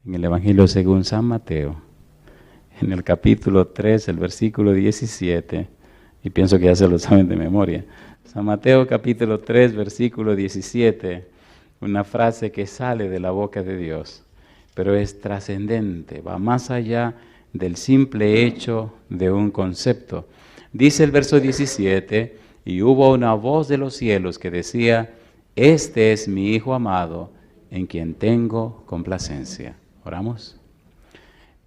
en el Evangelio según San Mateo, en el capítulo 3, el versículo 17, y pienso que ya se lo saben de memoria. San Mateo capítulo 3, versículo 17, una frase que sale de la boca de Dios, pero es trascendente, va más allá del simple hecho de un concepto. Dice el verso 17, y hubo una voz de los cielos que decía, este es mi Hijo amado, en quien tengo complacencia. ¿Oramos?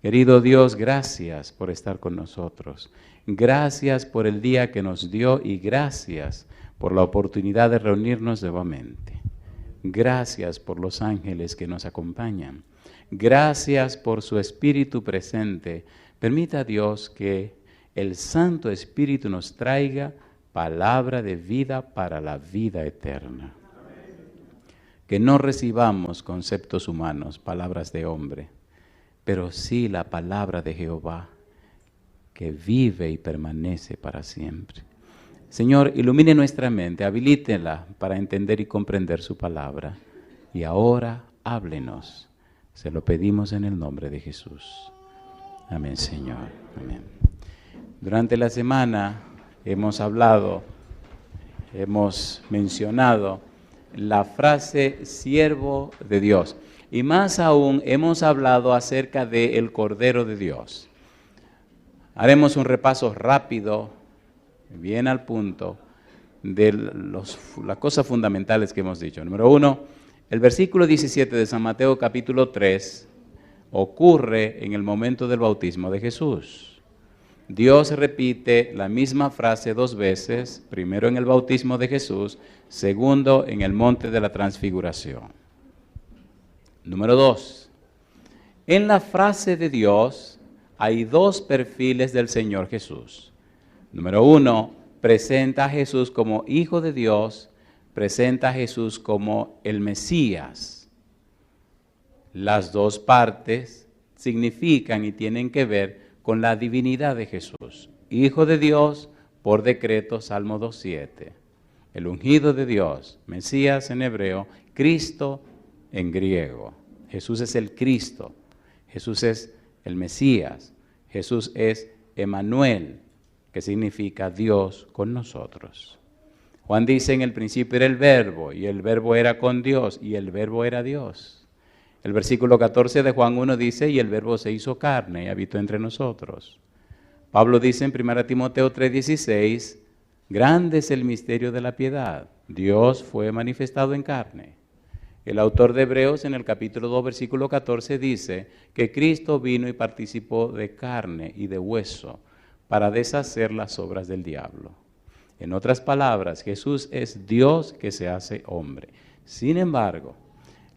Querido Dios, gracias por estar con nosotros. Gracias por el día que nos dio y gracias por la oportunidad de reunirnos nuevamente. Gracias por los ángeles que nos acompañan. Gracias por su Espíritu presente. Permita, Dios, que el Santo Espíritu nos traiga palabra de vida para la vida eterna. Que no recibamos conceptos humanos, palabras de hombre, pero sí la palabra de Jehová, que vive y permanece para siempre. Señor, ilumine nuestra mente, habilítela para entender y comprender su palabra. Y ahora, háblenos. Se lo pedimos en el nombre de Jesús. Amén, Señor. Amén. Durante la semana hemos mencionado la frase siervo de Dios. Y más aún hemos hablado acerca del Cordero de Dios. Haremos un repaso rápido, bien al punto, de las cosas fundamentales que hemos dicho. Número 1, el versículo 17 de San Mateo capítulo 3 ocurre en el momento del bautismo de Jesús. Dios repite la misma frase 2 veces, primero en el bautismo de Jesús, segundo en el monte de la transfiguración. Número 2, en la frase de Dios hay 2 perfiles del Señor Jesús. Número 1, presenta a Jesús como Hijo de Dios, presenta a Jesús como el Mesías. Las 2 partes significan y tienen que ver con la divinidad de Jesús. Hijo de Dios, por decreto, Salmo 2:7. El ungido de Dios, Mesías en hebreo, Cristo en griego. Jesús es el Cristo, Jesús es el Mesías, Jesús es Emmanuel, que significa Dios con nosotros. Juan dice, en el principio era el Verbo, y el Verbo era con Dios, y el Verbo era Dios. El versículo 14 de Juan 1 dice, y el Verbo se hizo carne y habitó entre nosotros. Pablo dice en 1 Timoteo 3:16, grande es el misterio de la piedad, Dios fue manifestado en carne. El autor de Hebreos en el capítulo 2, versículo 14 dice que Cristo vino y participó de carne y de hueso para deshacer las obras del diablo. En otras palabras, Jesús es Dios que se hace hombre. Sin embargo,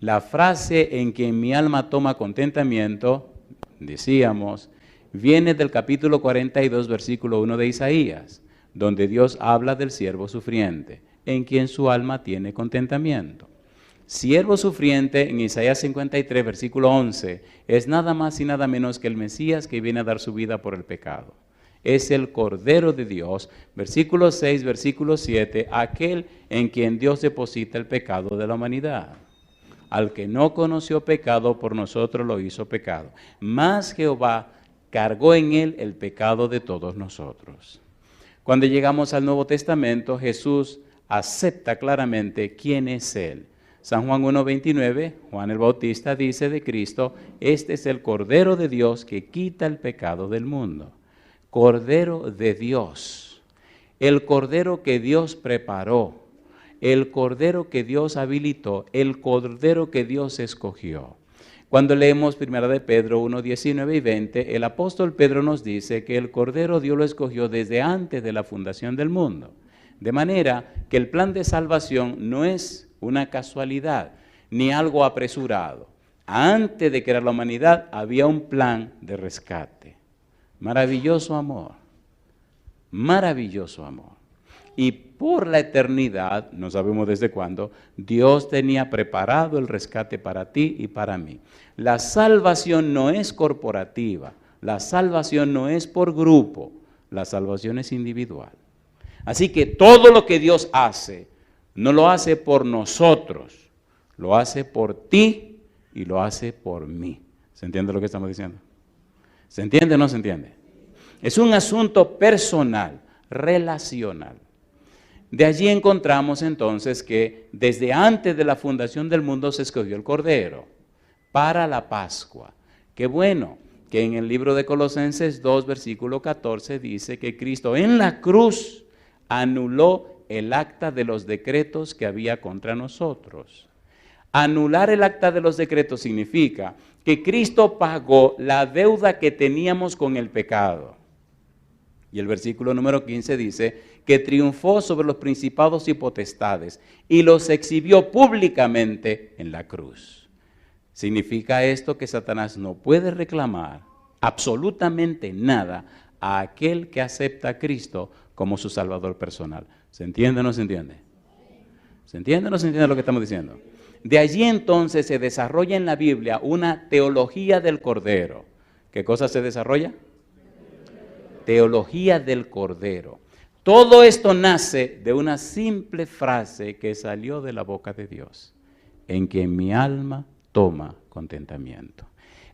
la frase en que mi alma toma contentamiento, decíamos, viene del capítulo 42, versículo 1 de Isaías, donde Dios habla del siervo sufriente, en quien su alma tiene contentamiento. Siervo sufriente en Isaías 53, versículo 11, es nada más y nada menos que el Mesías que viene a dar su vida por el pecado. Es el Cordero de Dios, versículo 6, versículo 7, aquel en quien Dios deposita el pecado de la humanidad. Al que no conoció pecado, por nosotros lo hizo pecado. Mas Jehová cargó en él el pecado de todos nosotros. Cuando llegamos al Nuevo Testamento, Jesús acepta claramente quién es él. San Juan 1:29, Juan el Bautista dice de Cristo, este es el Cordero de Dios que quita el pecado del mundo. Cordero de Dios, el Cordero que Dios preparó, el Cordero que Dios habilitó, el Cordero que Dios escogió. Cuando leemos 1 de Pedro 1:19 y 20, el apóstol Pedro nos dice que el Cordero Dios lo escogió desde antes de la fundación del mundo. De manera que el plan de salvación no es una casualidad, ni algo apresurado. Antes de crear la humanidad había un plan de rescate. Maravilloso amor, maravilloso amor. Y por la eternidad, no sabemos desde cuándo, Dios tenía preparado el rescate para ti y para mí. La salvación no es corporativa, la salvación no es por grupo, la salvación es individual. Así que todo lo que Dios hace, no lo hace por nosotros, lo hace por ti y lo hace por mí. ¿Se entiende lo que estamos diciendo? ¿Se entiende o no se entiende? Es un asunto personal, relacional. De allí encontramos entonces que desde antes de la fundación del mundo se escogió el Cordero para la Pascua. Qué bueno que en el libro de Colosenses 2, versículo 14 dice que Cristo en la cruz anuló el acta de los decretos que había contra nosotros. Anular el acta de los decretos significa que Cristo pagó la deuda que teníamos con el pecado. Y el versículo número 15 dice que triunfó sobre los principados y potestades y los exhibió públicamente en la cruz. Significa esto que Satanás no puede reclamar absolutamente nada a aquel que acepta a Cristo como su Salvador personal. ¿Se entiende o no se entiende? ¿Se entiende o no se entiende lo que estamos diciendo? De allí entonces se desarrolla en la Biblia una teología del Cordero. ¿Qué cosa se desarrolla? Teología del Cordero. Todo esto nace de una simple frase que salió de la boca de Dios, en que mi alma toma contentamiento.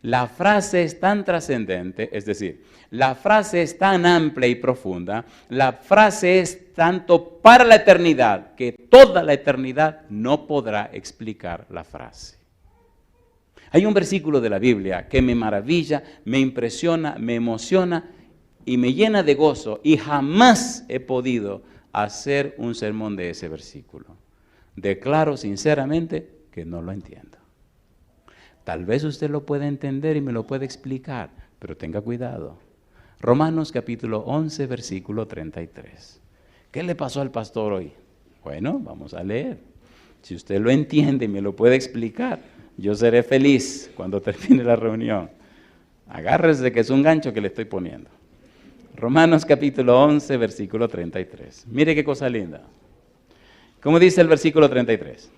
La frase es tan trascendente, es decir, la frase es tan amplia y profunda, la frase es tanto para la eternidad, que toda la eternidad no podrá explicar la frase. Hay un versículo de la Biblia que me maravilla, me impresiona, me emociona y me llena de gozo, y jamás he podido hacer un sermón de ese versículo. Declaro sinceramente que no lo entiendo. Tal vez usted lo pueda entender y me lo puede explicar, pero tenga cuidado. Romanos capítulo 11, versículo 33. ¿Qué le pasó al pastor hoy? Bueno, vamos a leer. Si usted lo entiende y me lo puede explicar, yo seré feliz cuando termine la reunión. Agárrese que es un gancho que le estoy poniendo. Romanos capítulo 11, versículo 33. Mire qué cosa linda. ¿Cómo dice el versículo 33?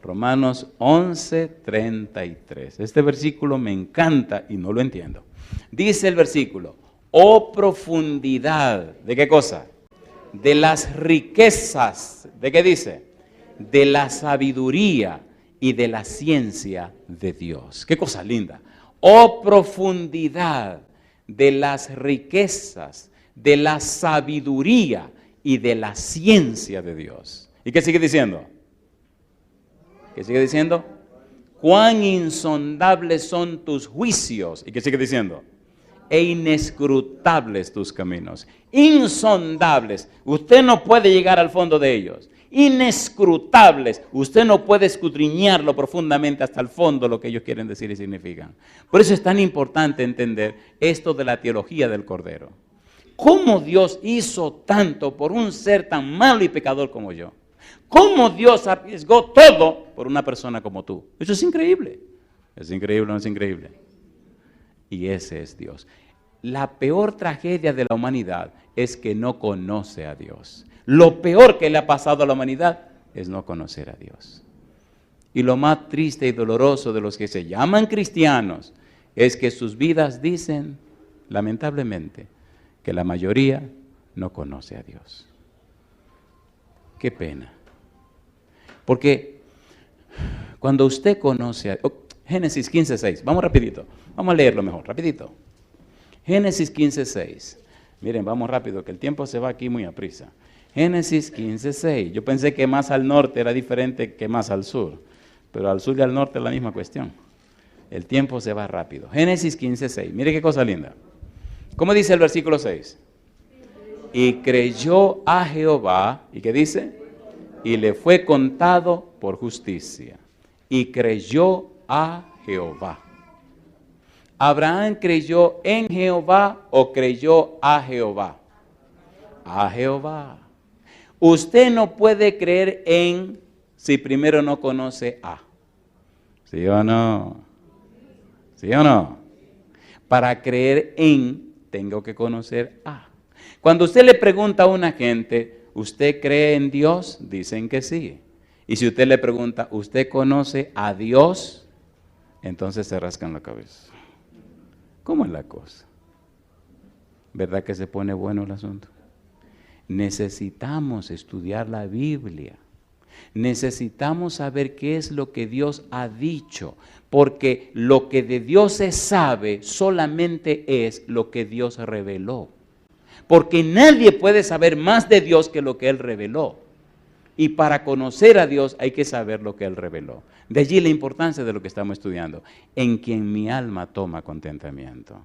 Romanos 11, 33. Este versículo me encanta y no lo entiendo. Dice el versículo, oh profundidad, ¿de qué cosa? De las riquezas, ¿de qué dice? De la sabiduría y de la ciencia de Dios. Qué cosa linda. Oh profundidad de las riquezas, de la sabiduría y de la ciencia de Dios. ¿Y qué sigue diciendo? ¿Qué sigue diciendo? Cuán insondables son tus juicios. ¿Y qué sigue diciendo? E inescrutables tus caminos. Insondables. Usted no puede llegar al fondo de ellos. Inescrutables. Usted no puede escudriñarlo profundamente hasta el fondo lo que ellos quieren decir y significan. Por eso es tan importante entender esto de la teología del Cordero. ¿Cómo Dios hizo tanto por un ser tan malo y pecador como yo? ¿Cómo Dios arriesgó todo por una persona como tú? Eso es increíble. ¿Es increíble o no es increíble? Y ese es Dios. La peor tragedia de la humanidad es que no conoce a Dios. Lo peor que le ha pasado a la humanidad es no conocer a Dios. Y lo más triste y doloroso de los que se llaman cristianos es que sus vidas dicen, lamentablemente, que la mayoría no conoce a Dios. Qué pena. Porque cuando usted conoce a Génesis 15:6, vamos rapidito, vamos a leerlo mejor, rapidito. Génesis 15:6. Miren, vamos rápido, que el tiempo se va aquí muy a prisa. Génesis 15:6. Yo pensé que más al norte era diferente que más al sur, pero al sur y al norte es la misma cuestión. El tiempo se va rápido. Génesis 15:6. Mire qué cosa linda. ¿Cómo dice el versículo 6? Y creyó a Jehová, ¿y qué dice? Y le fue contado por justicia. Y creyó a Jehová. ¿Abraham creyó en Jehová o creyó a Jehová? A Jehová. Usted no puede creer en si primero no conoce a. ¿Sí o no? ¿Sí o no? Para creer en, tengo que conocer a. Cuando usted le pregunta a una gente, ¿usted cree en Dios? Dicen que sí. Y si usted le pregunta, ¿usted conoce a Dios? Entonces se rascan la cabeza. ¿Cómo es la cosa? ¿Verdad que se pone bueno el asunto? Necesitamos estudiar la Biblia. Necesitamos saber qué es lo que Dios ha dicho, porque lo que de Dios se sabe solamente es lo que Dios reveló. Porque nadie puede saber más de Dios que lo que Él reveló. Y para conocer a Dios hay que saber lo que Él reveló. De allí la importancia de lo que estamos estudiando. En quien mi alma toma contentamiento.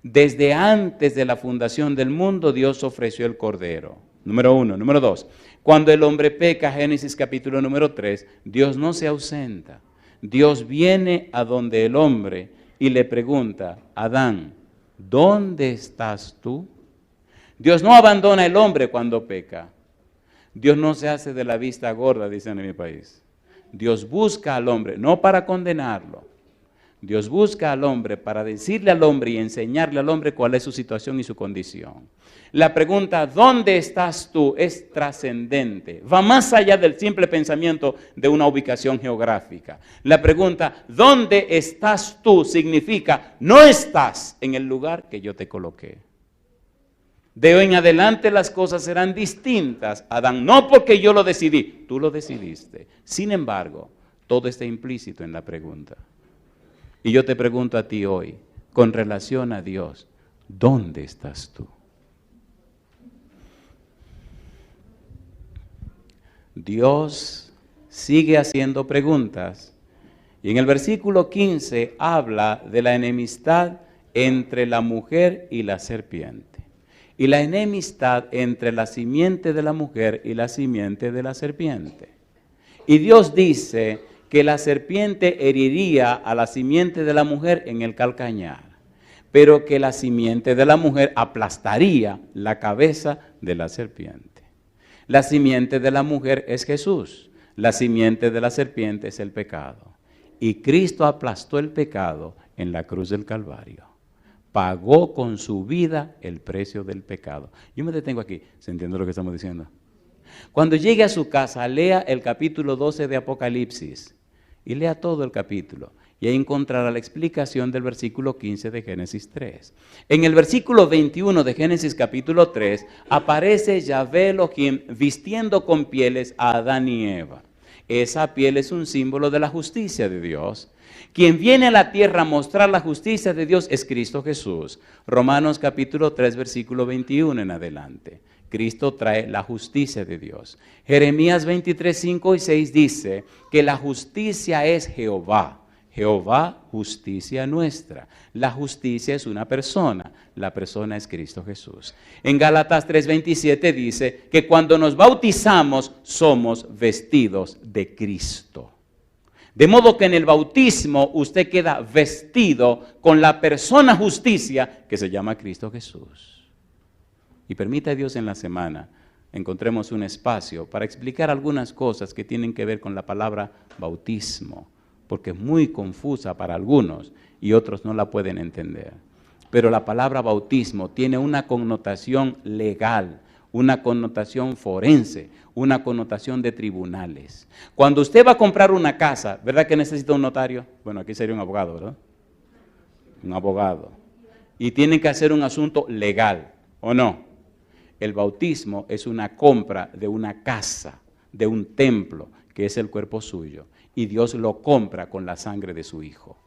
Desde antes de la fundación del mundo, Dios ofreció el Cordero. Número 1. Número 2. Cuando el hombre peca, Génesis capítulo número 3, Dios no se ausenta. Dios viene a donde el hombre y le pregunta, Adán, ¿dónde estás tú? Dios no abandona al hombre cuando peca. Dios no se hace de la vista gorda, dicen en mi país. Dios busca al hombre, no para condenarlo. Dios busca al hombre para decirle al hombre y enseñarle al hombre cuál es su situación y su condición. La pregunta, ¿dónde estás tú?, es trascendente. Va más allá del simple pensamiento de una ubicación geográfica. La pregunta, ¿dónde estás tú?, significa, no estás en el lugar que yo te coloqué. De hoy en adelante las cosas serán distintas, Adán, no porque yo lo decidí, tú lo decidiste. Sin embargo, todo está implícito en la pregunta. Y yo te pregunto a ti hoy, con relación a Dios, ¿dónde estás tú? Dios sigue haciendo preguntas y en el versículo 15 habla de la enemistad entre la mujer y la serpiente. Y la enemistad entre la simiente de la mujer y la simiente de la serpiente. Y Dios dice que la serpiente heriría a la simiente de la mujer en el calcañar, pero que la simiente de la mujer aplastaría la cabeza de la serpiente. La simiente de la mujer es Jesús, la simiente de la serpiente es el pecado. Y Cristo aplastó el pecado en la cruz del Calvario. Pagó con su vida el precio del pecado. Yo me detengo aquí, ¿se entiende lo que estamos diciendo? Cuando llegue a su casa, lea el capítulo 12 de Apocalipsis y lea todo el capítulo. Y ahí encontrará la explicación del versículo 15 de Génesis 3. En el versículo 21 de Génesis capítulo 3 aparece Yahvé Elohim vistiendo con pieles a Adán y Eva. Esa piel es un símbolo de la justicia de Dios. Quien viene a la tierra a mostrar la justicia de Dios es Cristo Jesús. Romanos capítulo 3 versículo 21 en adelante. Cristo trae la justicia de Dios. Jeremías 23, 5 y 6 dice que la justicia es Jehová. Jehová, justicia nuestra. La justicia es una persona, la persona es Cristo Jesús. En Gálatas 3:27 dice que cuando nos bautizamos somos vestidos de Cristo. De modo que en el bautismo usted queda vestido con la persona justicia que se llama Cristo Jesús. Y permita a Dios en la semana encontremos un espacio para explicar algunas cosas que tienen que ver con la palabra bautismo, porque es muy confusa para algunos y otros no la pueden entender. Pero la palabra bautismo tiene una connotación legal, una connotación forense, una connotación de tribunales. Cuando usted va a comprar una casa, ¿verdad que necesita un notario? Bueno, aquí sería un abogado, ¿verdad? Un abogado. Y tienen que hacer un asunto legal, ¿o no? El bautismo es una compra de una casa, de un templo, que es el cuerpo suyo. Y Dios lo compra con la sangre de su Hijo.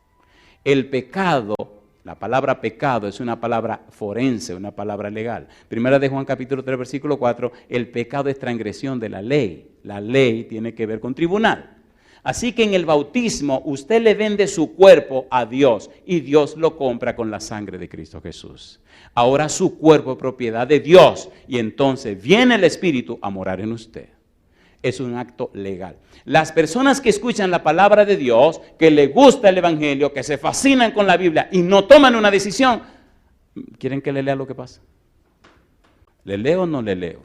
El pecado, la palabra pecado es una palabra forense, una palabra legal. Primera de Juan capítulo 3 versículo 4, el pecado es transgresión de la ley. La ley tiene que ver con tribunal. Así que en el bautismo usted le vende su cuerpo a Dios y Dios lo compra con la sangre de Cristo Jesús. Ahora su cuerpo es propiedad de Dios y entonces viene el Espíritu a morar en usted. Es un acto legal. Las personas que escuchan la palabra de Dios, que les gusta el Evangelio, que se fascinan con la Biblia y no toman una decisión, ¿quieren que le lea lo que pasa? ¿Le leo o no le leo?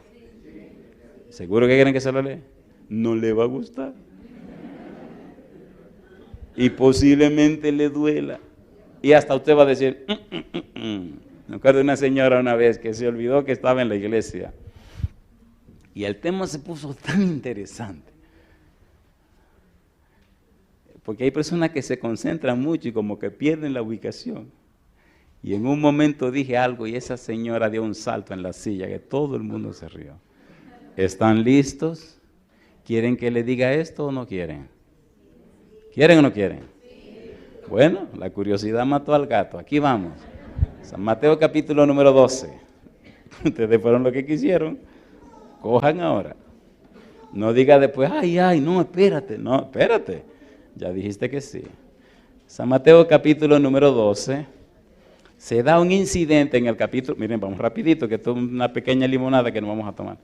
¿Seguro que quieren que se lo lea? No le va a gustar. Y posiblemente le duela. Y hasta usted va a decir, Me acuerdo de una señora una vez que se olvidó que estaba en la iglesia. Y el tema se puso tan interesante. Porque hay personas que se concentran mucho y como que pierden la ubicación. Y en un momento dije algo y esa señora dio un salto en la silla que todo el mundo se rió. ¿Están listos? ¿Quieren que le diga esto o no quieren? ¿Quieren o no quieren? Bueno, la curiosidad mató al gato. Aquí vamos. San Mateo capítulo número 12. Ustedes fueron lo que quisieron. Cojan ahora. No diga después, ay, no, espérate. No, espérate. Ya dijiste que sí. San Mateo capítulo número 12. Se da un incidente en el capítulo. Miren, vamos rapidito, que esto es una pequeña limonada que nos vamos a tomar.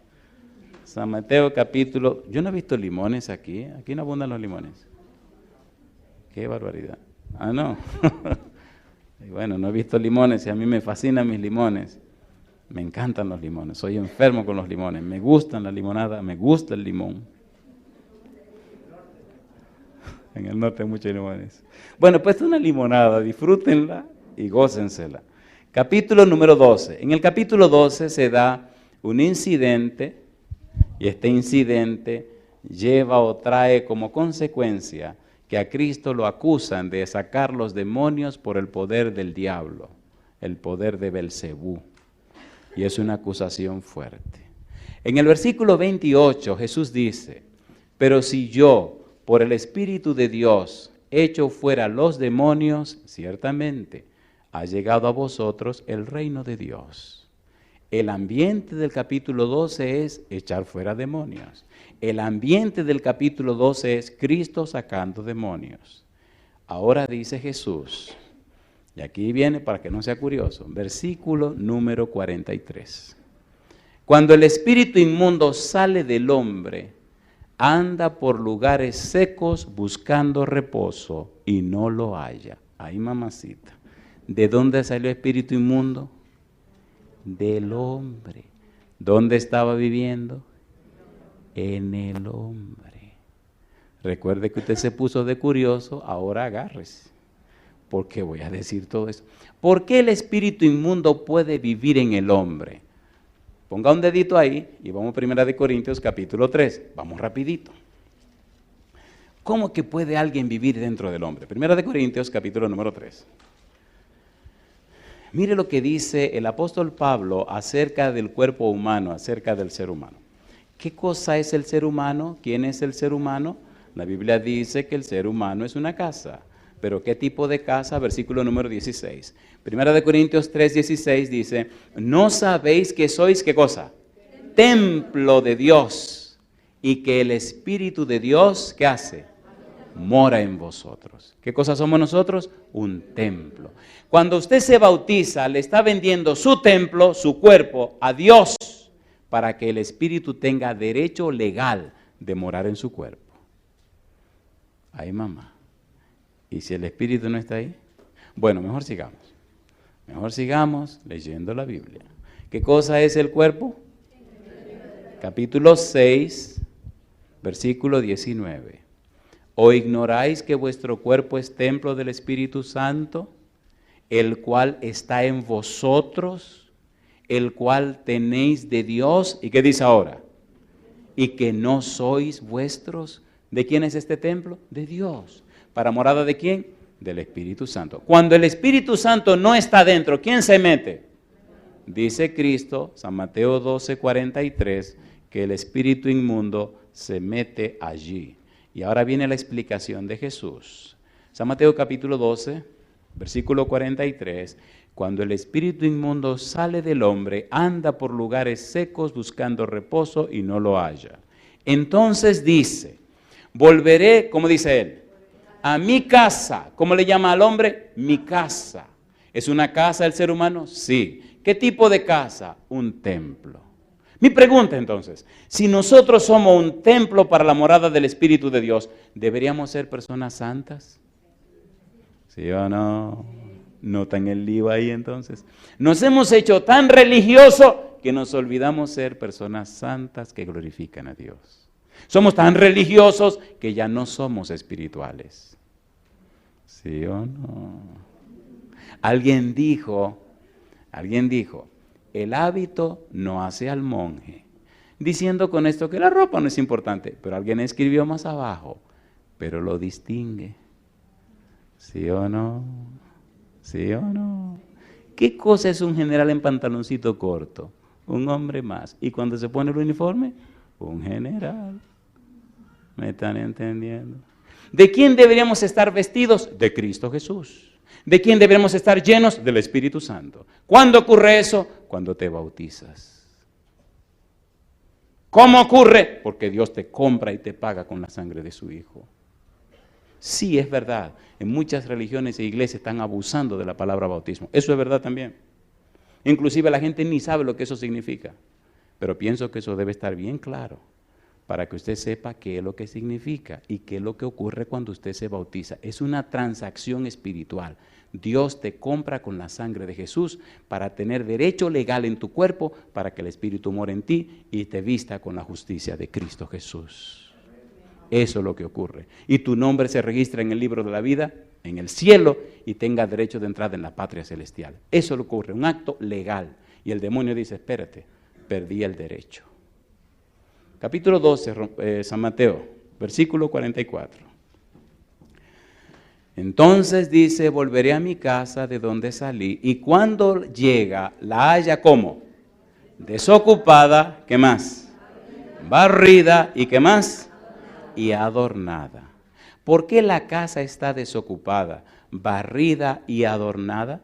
San Mateo capítulo. Yo no he visto limones aquí. Aquí no abundan los limones. Qué barbaridad. Ah, no. Y bueno, no he visto limones y a mí me fascinan mis limones. Me encantan los limones. Soy enfermo con los limones. Me gustan la limonada, me gusta el limón. En el norte hay muchos limones. Bueno, pues es una limonada. Disfrútenla y gócensela. Capítulo número 12. En el capítulo 12 se da un incidente y este incidente lleva o trae como consecuencia que a Cristo lo acusan de sacar los demonios por el poder del diablo, el poder de Belcebú. Y es una acusación fuerte. En el versículo 28 Jesús dice, pero si yo, por el Espíritu de Dios, echo fuera los demonios, ciertamente ha llegado a vosotros el reino de Dios. El ambiente del capítulo 12 es echar fuera demonios. El ambiente del capítulo 12 es Cristo sacando demonios. Ahora dice Jesús, y aquí viene para que no sea curioso, versículo número 43. Cuando el espíritu inmundo sale del hombre, anda por lugares secos buscando reposo y no lo halla. Ay, mamacita. ¿De dónde salió el espíritu inmundo? Del hombre. ¿Dónde estaba viviendo? En el hombre. Recuerde que usted se puso de curioso, ahora agárrese. ¿Por qué voy a decir todo eso? ¿Por qué el espíritu inmundo puede vivir en el hombre? Ponga un dedito ahí y vamos a 1 Corintios capítulo 3. Vamos rapidito. ¿Cómo que puede alguien vivir dentro del hombre? 1 Corintios capítulo número 3. Mire lo que dice el apóstol Pablo acerca del cuerpo humano, acerca del ser humano. ¿Qué cosa es el ser humano? ¿Quién es el ser humano? La Biblia dice que el ser humano es una casa. ¿Pero qué tipo de casa? Versículo número 16. 1 Corintios 3:16 dice, ¿no sabéis que sois qué cosa? Templo de Dios y que el Espíritu de Dios, ¿qué hace? Mora en vosotros. ¿Qué cosa somos nosotros? Un templo. Cuando usted se bautiza, le está vendiendo su templo, su cuerpo, a Dios, para que el Espíritu tenga derecho legal de morar en su cuerpo. Ay, mamá. ¿Y si el Espíritu no está ahí? Bueno, mejor sigamos. Mejor sigamos leyendo la Biblia. ¿Qué cosa es el cuerpo? Capítulo 6, versículo 19. ¿O ignoráis que vuestro cuerpo es templo del Espíritu Santo, el cual está en vosotros, el cual tenéis de Dios? ¿Y qué dice ahora? Y que no sois vuestros. ¿De quién es este templo? De Dios. ¿Para morada de quién? Del Espíritu Santo. Cuando el Espíritu Santo no está dentro, ¿quién se mete? Dice Cristo, San Mateo 12:43, que el espíritu inmundo se mete allí. Y ahora viene la explicación de Jesús. San Mateo capítulo 12, versículo 43, cuando el espíritu inmundo sale del hombre, anda por lugares secos buscando reposo y no lo halla. Entonces dice, volveré, ¿cómo dice él? A mi casa. ¿Cómo le llama al hombre? Mi casa. ¿Es una casa el ser humano? Sí. ¿Qué tipo de casa? Un templo. Mi pregunta entonces, si nosotros somos un templo para la morada del Espíritu de Dios, ¿deberíamos ser personas santas? ¿Sí o no? ¿Notan el lío ahí entonces? Nos hemos hecho tan religiosos que nos olvidamos ser personas santas que glorifican a Dios. Somos tan religiosos que ya no somos espirituales. ¿Sí o no? Alguien dijo, el hábito no hace al monje. Diciendo con esto que la ropa no es importante, pero alguien escribió más abajo, pero lo distingue. ¿Sí o no? ¿Sí o no? ¿Qué cosa es un general en pantaloncito corto? Un hombre más. ¿Y cuando se pone el uniforme? Un general. ¿Me están entendiendo? ¿De quién deberíamos estar vestidos? De Cristo Jesús. ¿De quién deberíamos estar llenos? Del Espíritu Santo. ¿Cuándo ocurre eso? Cuando te bautizas. ¿Cómo ocurre? Porque Dios te compra y te paga con la sangre de su Hijo. Sí, es verdad. En muchas religiones e iglesias están abusando de la palabra bautismo. Eso es verdad también. Inclusive la gente ni sabe lo que eso significa. Pero pienso que eso debe estar bien claro para que usted sepa qué es lo que significa y qué es lo que ocurre cuando usted se bautiza. Es una transacción espiritual. Dios te compra con la sangre de Jesús para tener derecho legal en tu cuerpo, para que el Espíritu more en ti y te vista con la justicia de Cristo Jesús. Eso es lo que ocurre. Y tu nombre se registra en el libro de la vida, en el cielo, y tenga derecho de entrada en la patria celestial. Eso es lo que ocurre, un acto legal. Y el demonio dice, espérate, perdí el derecho. Capítulo 12, San Mateo, versículo 44. Entonces dice, volveré a mi casa de donde salí, y cuando llega, la halla ¿cómo? Desocupada, ¿qué más? Barrida, ¿y qué más? Y adornada. ¿Por qué la casa está desocupada, barrida y adornada?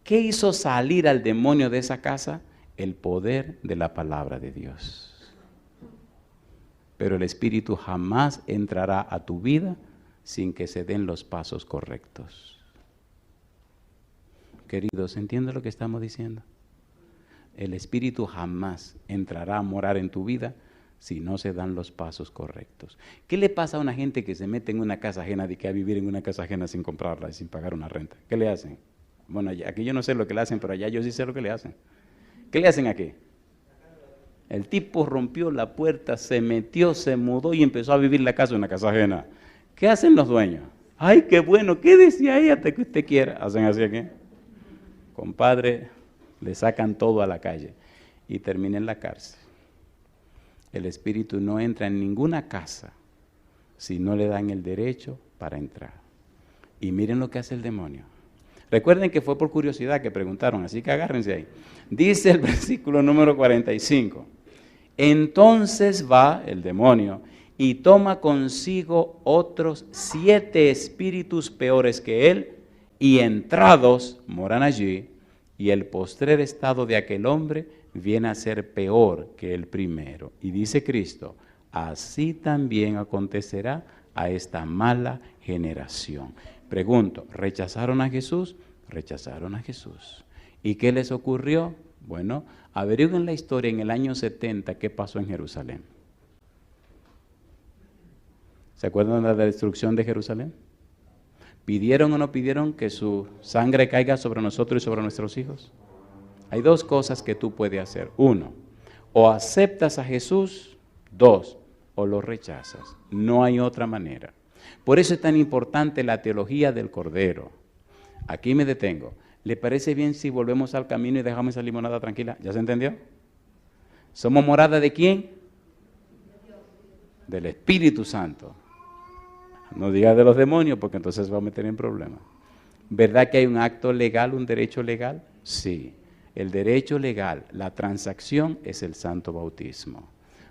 ¿Qué hizo salir al demonio de esa casa? El poder de la palabra de Dios. Pero el Espíritu jamás entrará a tu vida sin que se den los pasos correctos. Queridos, ¿entienden lo que estamos diciendo? El Espíritu jamás entrará a morar en tu vida si no se dan los pasos correctos. ¿Qué le pasa a una gente que se mete en una casa ajena, de que a vivir en una casa ajena sin comprarla y sin pagar una renta? ¿Qué le hacen? Bueno, aquí yo no sé lo que le hacen, pero allá yo sí sé lo que le hacen. ¿Qué le hacen aquí? El tipo rompió la puerta, se metió, se mudó y empezó a vivir la casa en una casa ajena. ¿Qué hacen los dueños? ¡Ay, qué bueno! Quédese ahí hasta que usted quiera. ¿Hacen así aquí? Compadre, le sacan todo a la calle y termina en la cárcel. El Espíritu no entra en ninguna casa si no le dan el derecho para entrar. Y miren lo que hace el demonio. Recuerden que fue por curiosidad que preguntaron, así que agárrense ahí. Dice el versículo número 45. Entonces va el demonio y toma consigo otros 7 espíritus peores que él, y entrados moran allí, y el postrer estado de aquel hombre viene a ser peor que el primero. Y dice Cristo, así también acontecerá a esta mala generación. Pregunto, ¿rechazaron a Jesús? Rechazaron a Jesús. ¿Y qué les ocurrió? Bueno, averigüen la historia en el año 70, ¿qué pasó en Jerusalén? ¿Se acuerdan de la destrucción de Jerusalén? ¿Pidieron o no pidieron que su sangre caiga sobre nosotros y sobre nuestros hijos? Hay 2 cosas que tú puedes hacer. 1, o aceptas a Jesús. 2, o lo rechazas. No hay otra manera. Por eso es tan importante la teología del Cordero. Aquí me detengo. ¿Le parece bien si volvemos al camino y dejamos esa limonada tranquila? ¿Ya se entendió? ¿Somos morada de quién? Del Espíritu Santo. No diga de los demonios, porque entonces va a meter en problemas. ¿Verdad que hay un acto legal, un derecho legal? Sí. El derecho legal, la transacción es el santo bautismo.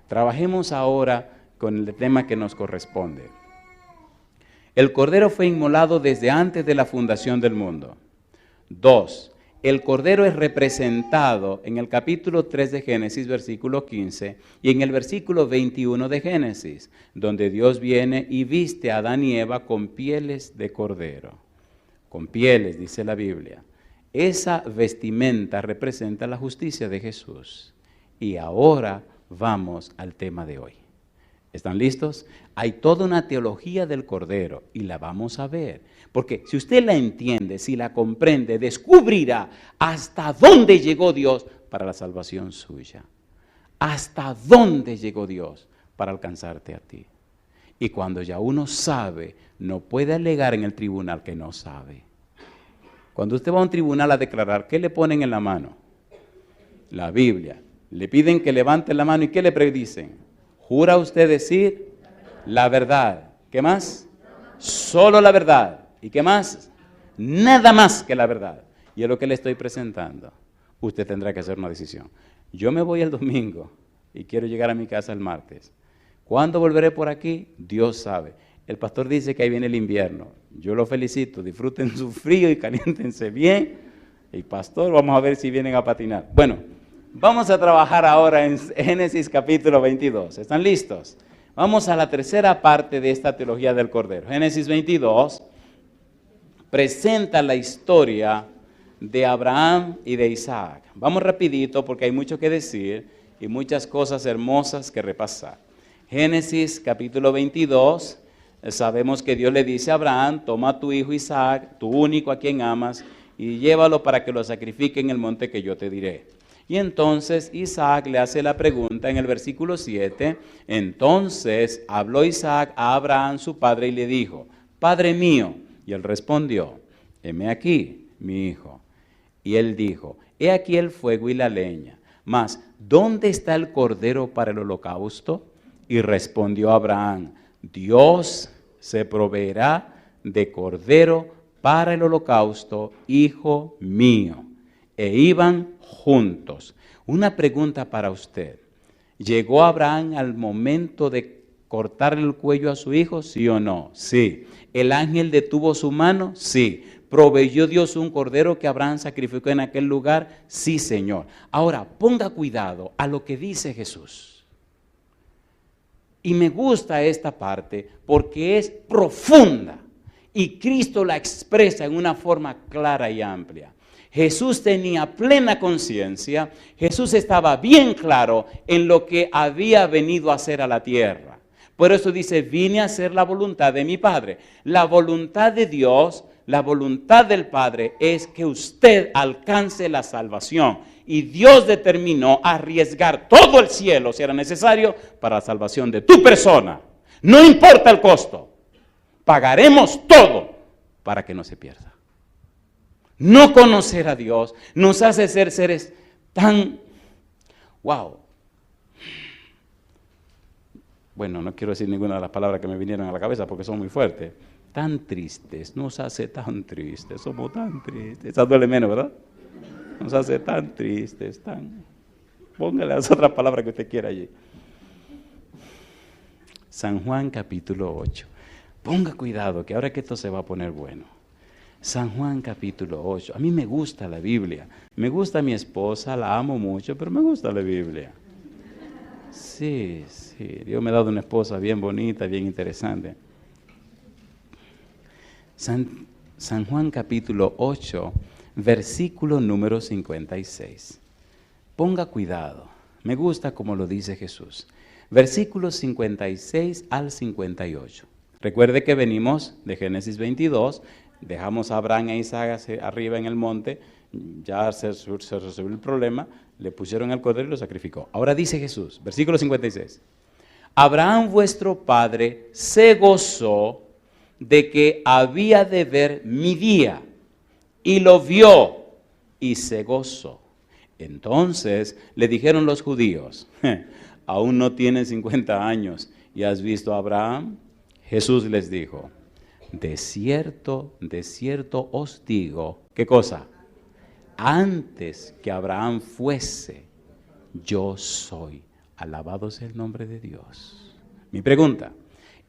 Trabajemos ahora con el tema que nos corresponde. El Cordero fue inmolado desde antes de la fundación del mundo. 2. El Cordero es representado en el capítulo 3 de Génesis, versículo 15, y en el versículo 21 de Génesis, donde Dios viene y viste a Adán y Eva con pieles de cordero. Con pieles, dice la Biblia. Esa vestimenta representa la justicia de Jesús. Y ahora vamos al tema de hoy. ¿Están listos? Hay toda una teología del Cordero y la vamos a ver. Porque si usted la entiende, si la comprende, descubrirá hasta dónde llegó Dios para la salvación suya. Hasta dónde llegó Dios para alcanzarte a ti. Y cuando ya uno sabe, no puede alegar en el tribunal que no sabe. Cuando usted va a un tribunal a declarar, ¿qué le ponen en la mano? La Biblia. Le piden que levante la mano y ¿qué le predicen? ¿Jura usted decir la verdad? ¿Qué más? Solo la verdad. ¿Y qué más? Nada más que la verdad. Y es lo que le estoy presentando. Usted tendrá que hacer una decisión. Yo me voy el domingo y quiero llegar a mi casa el martes. ¿Cuándo volveré por aquí? Dios sabe. El pastor dice que ahí viene el invierno. Yo lo felicito, disfruten su frío y caliéntense bien. Y pastor, vamos a ver si vienen a patinar. Bueno, vamos a trabajar ahora en Génesis capítulo 22. ¿Están listos? Vamos a la tercera parte de esta teología del Cordero. Génesis 22 presenta la historia de Abraham y de Isaac. Vamos rapidito porque hay mucho que decir y muchas cosas hermosas que repasar. Génesis capítulo 22, sabemos que Dios le dice a Abraham, toma a tu hijo Isaac, tu único a quien amas, y llévalo para que lo sacrifique en el monte que yo te diré. Y entonces Isaac le hace la pregunta en el versículo 7, entonces habló Isaac a Abraham su padre y le dijo, Padre mío, y él respondió, heme aquí, mi hijo. Y él dijo, he aquí el fuego y la leña, mas ¿dónde está el cordero para el holocausto? Y respondió Abraham, Dios se proveerá de cordero para el holocausto, hijo mío. E iban juntos. Una pregunta para usted. ¿Llegó Abraham al momento de cortarle el cuello a su hijo? ¿Sí o no? Sí. ¿El ángel detuvo su mano? Sí. ¿Proveyó Dios un cordero que Abraham sacrificó en aquel lugar? Sí, Señor. Ahora, ponga cuidado a lo que dice Jesús. Y me gusta esta parte porque es profunda y Cristo la expresa en una forma clara y amplia. Jesús tenía plena conciencia, Jesús estaba bien claro en lo que había venido a hacer a la tierra. Por eso dice, vine a hacer la voluntad de mi Padre. La voluntad de Dios, la voluntad del Padre es que usted alcance la salvación. Y Dios determinó arriesgar todo el cielo, si era necesario, para la salvación de tu persona. No importa el costo, pagaremos todo para que no se pierda. No conocer a Dios nos hace ser seres tan, wow. Bueno, no quiero decir ninguna de las palabras que me vinieron a la cabeza porque son muy fuertes. Tan tristes, nos hace tan tristes, somos tan tristes. Esa duele menos, ¿verdad? Nos hace tan tristes, tan... Póngale las otras palabras que usted quiera allí. San Juan capítulo 8. Ponga cuidado que ahora que esto se va a poner bueno. San Juan capítulo 8. A mí me gusta la Biblia. Me gusta mi esposa, la amo mucho, pero me gusta la Biblia. Sí, Dios me ha dado una esposa bien bonita, bien interesante. San Juan capítulo 8, versículo número 56. Ponga cuidado. Me gusta como lo dice Jesús. Versículos 56 al 58. Recuerde que venimos de Génesis 22, dejamos a Abraham e Isaac arriba en el monte, ya se resolvió el problema, le pusieron el cordero y lo sacrificó. Ahora dice Jesús, versículo 56, Abraham vuestro padre se gozó de que había de ver mi día, y lo vio y se gozó. Entonces le dijeron los judíos, aún no tienes 50 años y has visto a Abraham. Jesús les dijo, de cierto os digo, ¿qué cosa? Antes que Abraham fuese, yo soy. Alabado sea el nombre de Dios. Mi pregunta,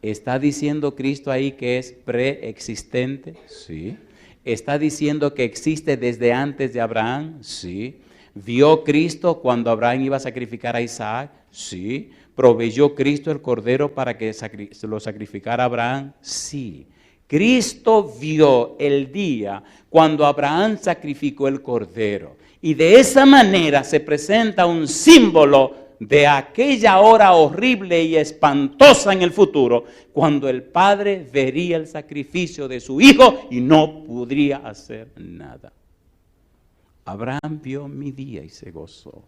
¿está diciendo Cristo ahí que es preexistente? Sí. ¿Está diciendo que existe desde antes de Abraham? Sí. ¿Vio Cristo cuando Abraham iba a sacrificar a Isaac? Sí. ¿Proveyó Cristo el cordero para que lo sacrificara Abraham? Sí. Cristo vio el día cuando Abraham sacrificó el cordero. Y de esa manera se presenta un símbolo de aquella hora horrible y espantosa en el futuro, cuando el Padre vería el sacrificio de su Hijo y no podría hacer nada. Abraham vio mi día y se gozó.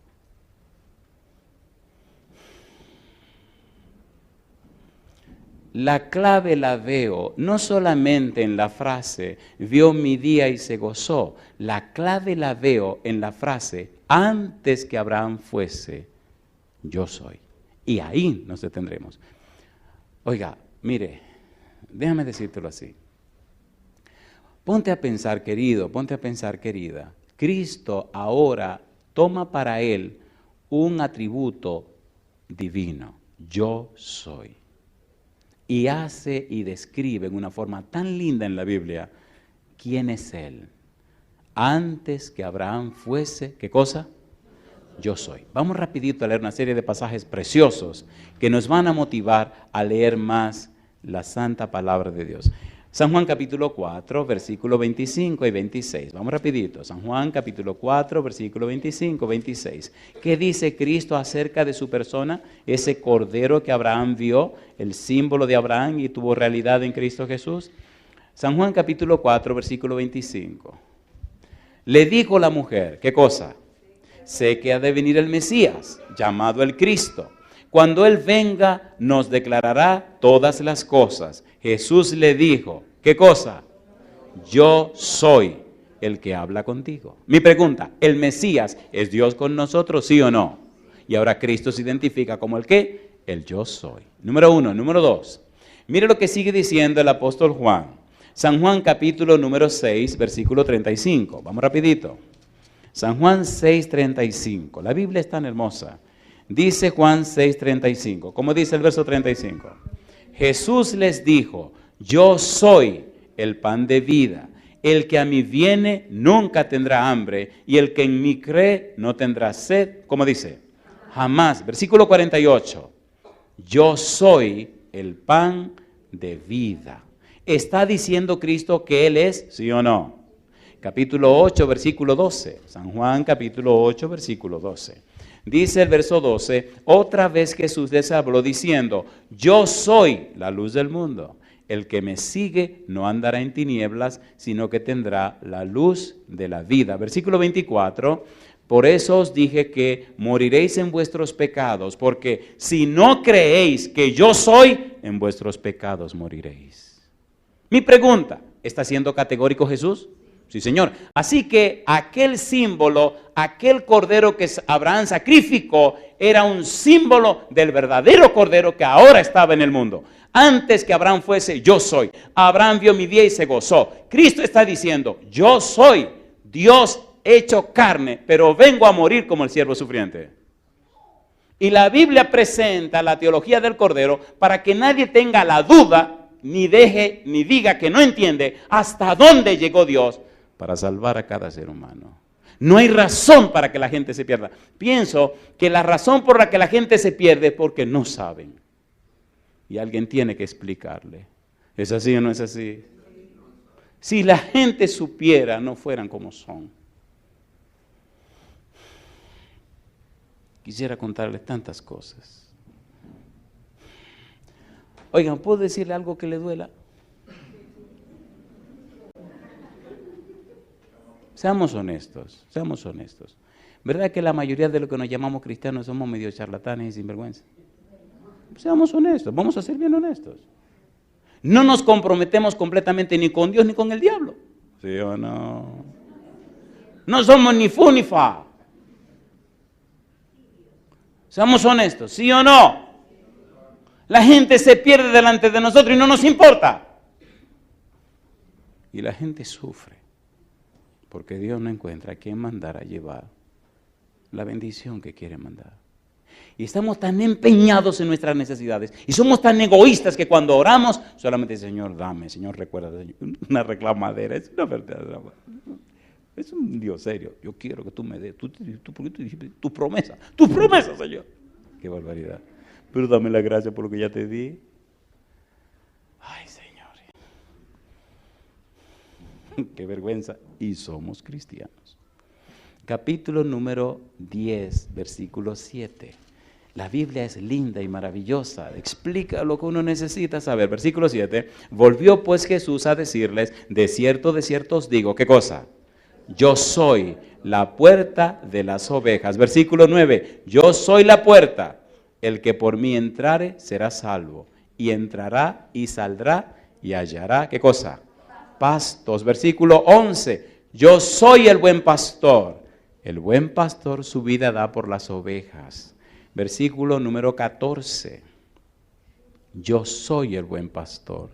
La clave la veo no solamente en la frase, vio mi día y se gozó. La clave la veo en la frase, antes que Abraham fuese, yo soy. Y ahí nos detendremos. Oiga, mire, déjame decírtelo así. Ponte a pensar, querido, ponte a pensar, querida. Cristo ahora toma para él un atributo divino. yo soy. Y hace y describe en una forma tan linda en la Biblia quién es Él. Antes que Abraham fuese, ¿qué cosa? Yo soy. Vamos rapidito a leer una serie de pasajes preciosos que nos van a motivar a leer más la santa palabra de Dios. San Juan capítulo 4, versículo 25 y 26. Vamos rapidito. San Juan capítulo 4, versículo 25 y 26. ¿Qué dice Cristo acerca de su persona? Ese cordero que Abraham vio, el símbolo de Abraham y tuvo realidad en Cristo Jesús. San Juan capítulo 4, versículo 25. Le dijo la mujer, ¿qué cosa? Sé que ha de venir el Mesías, llamado el Cristo. Cuando Él venga, nos declarará todas las cosas. Jesús le dijo, ¿qué cosa? Yo soy el que habla contigo. Mi pregunta, ¿el Mesías es Dios con nosotros, sí o no? Y ahora Cristo se identifica como el ¿qué? El yo soy. Número 1. Número 2. Mire lo que sigue diciendo el apóstol Juan. San Juan capítulo número 6, versículo 35. Vamos rapidito. San Juan 6, 35. La Biblia es tan hermosa. Dice Juan 6, 35. ¿Cómo dice el verso 35? Jesús les dijo, yo soy el pan de vida. El que a mí viene nunca tendrá hambre, y el que en mí cree no tendrá sed. ¿Cómo dice? Jamás. Versículo 48. Yo soy el pan de vida. ¿Está diciendo Cristo que Él es, sí o no? Capítulo 8, versículo 12. San Juan capítulo 8, versículo 12. Dice el verso 12, otra vez Jesús les habló diciendo, yo soy la luz del mundo. El que me sigue no andará en tinieblas, sino que tendrá la luz de la vida. Versículo 24, por eso os dije que moriréis en vuestros pecados, porque si no creéis que yo soy, en vuestros pecados moriréis. Mi pregunta, ¿está siendo categórico Jesús? Sí, Señor. Así que aquel símbolo, aquel cordero que Abraham sacrificó, era un símbolo del verdadero cordero que ahora estaba en el mundo. Antes que Abraham fuese, yo soy. Abraham vio mi día y se gozó. Cristo está diciendo, yo soy Dios hecho carne, pero vengo a morir como el siervo sufriente. Y la Biblia presenta la teología del cordero para que nadie tenga la duda, ni deje, ni diga que no entiende hasta dónde llegó Dios para salvar a cada ser humano. No hay razón para que la gente se pierda. Pienso que la razón por la que la gente se pierde es porque no saben. Y alguien tiene que explicarle. ¿Es así o no es así? Si la gente supiera, no fueran como son. Quisiera contarles tantas cosas. Oigan, ¿puedo decirle algo que le duela? Seamos honestos, seamos honestos. ¿Verdad que la mayoría de los que nos llamamos cristianos somos medio charlatanes y sinvergüenza? Seamos honestos, vamos a ser bien honestos. No nos comprometemos completamente ni con Dios ni con el diablo. ¿Sí o no? No somos ni fu ni fa. Seamos honestos, ¿sí o no? La gente se pierde delante de nosotros y no nos importa. Y la gente sufre. Porque Dios no encuentra a quién mandar a llevar la bendición que quiere mandar. Y estamos tan empeñados en nuestras necesidades y somos tan egoístas que cuando oramos solamente Señor dame, Señor recuerda, una reclamadera, es una verdad. Es un Dios serio. Yo quiero que tú me des, tu promesa, Señor. Qué barbaridad. Pero dame la gracia por lo que ya te di. Ay, Señor. Qué vergüenza. Y somos cristianos. Capítulo número 10, versículo 7. La Biblia es linda y maravillosa. Explica lo que uno necesita saber. Versículo 7. Volvió pues Jesús a decirles, de cierto os digo, ¿qué cosa? Yo soy la puerta de las ovejas. Versículo 9. Yo soy la puerta. El que por mí entrare será salvo. Y entrará y saldrá y hallará, ¿qué cosa? Pastos. Versículo 11. Yo soy el buen pastor. El buen pastor su vida da por las ovejas. Versículo número 14. Yo soy el buen pastor